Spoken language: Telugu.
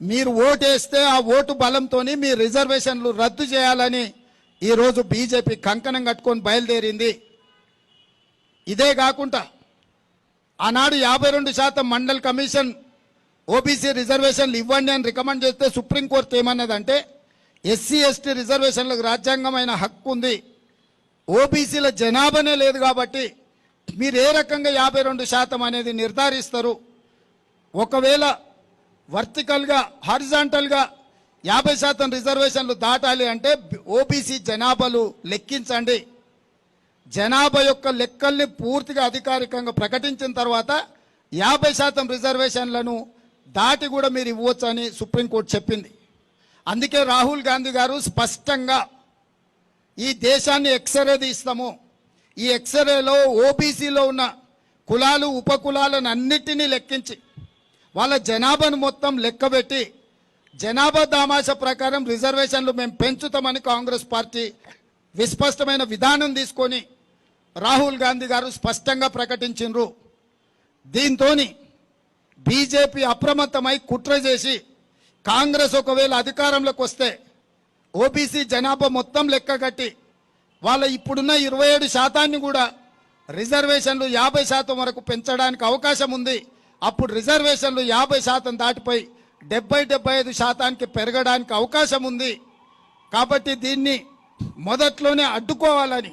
మీరు ఓటేస్తే ఆ ఓటు బలంతో మీ రిజర్వేషన్లు రద్దు చేయాలని ఈరోజు బీజేపీ కంకణం కట్టుకొని బయలుదేరింది. ఇదే కాకుండా ఆనాడు 52% మండల్ కమిషన్ ఓబీసీ రిజర్వేషన్లు ఇవ్వండి అని రికమెండ్ చేస్తే సుప్రీంకోర్టు ఏమన్నదంటే ఎస్సీ ఎస్టీ రిజర్వేషన్లకు రాజ్యాంగమైన హక్కు ఉంది, ఓబీసీల జనాభానే లేదు కాబట్టి మీరు ఏ రకంగా 52% అనేది నిర్ధారిస్తారు. ఒకవేళ వర్టికల్గా హారిజాంటల్గా 50% రిజర్వేషన్లు దాటాలి అంటే ఓబీసీ జనాభాలు లెక్కించండి. జనాభా యొక్క లెక్కల్ని పూర్తిగా అధికారికంగా ప్రకటించిన తర్వాత 50% రిజర్వేషన్లను దాటి కూడా మీరు ఇవ్వచ్చు అని సుప్రీంకోర్టు చెప్పింది. అందుకే రాహుల్ గాంధీ గారు స్పష్టంగా ఈ దేశాన్ని ఎక్స్రే తీస్తాము, ఈ ఎక్స్రేలో ఓబీసీలో ఉన్న కులాలు ఉపకులాలను అన్నిటినీ లెక్కించి వాళ్ళ జనాభాను మొత్తం లెక్కబెట్టి జనాభా దామాష ప్రకారం రిజర్వేషన్లు మేము పెంచుతామని కాంగ్రెస్ పార్టీ విస్పష్టమైన విధానం తీసుకొని రాహుల్ గాంధీ గారు స్పష్టంగా ప్రకటించారు. దీంతో బీజేపీ అప్రమత్తమై కుట్ర చేసి కాంగ్రెస్ ఒకవేళ అధికారంలోకి వస్తే ఓబీసీ జనాభా మొత్తం లెక్కగట్టి వాళ్ళ ఇప్పుడున్న 27% కూడా రిజర్వేషన్లు 50% వరకు పెంచడానికి అవకాశం ఉంది. అప్పుడు రిజర్వేషన్లు 50% దాటిపోయి 70-75% పెరగడానికి అవకాశం ఉంది. కాబట్టి దీన్ని మొదట్లోనే అడ్డుకోవాలని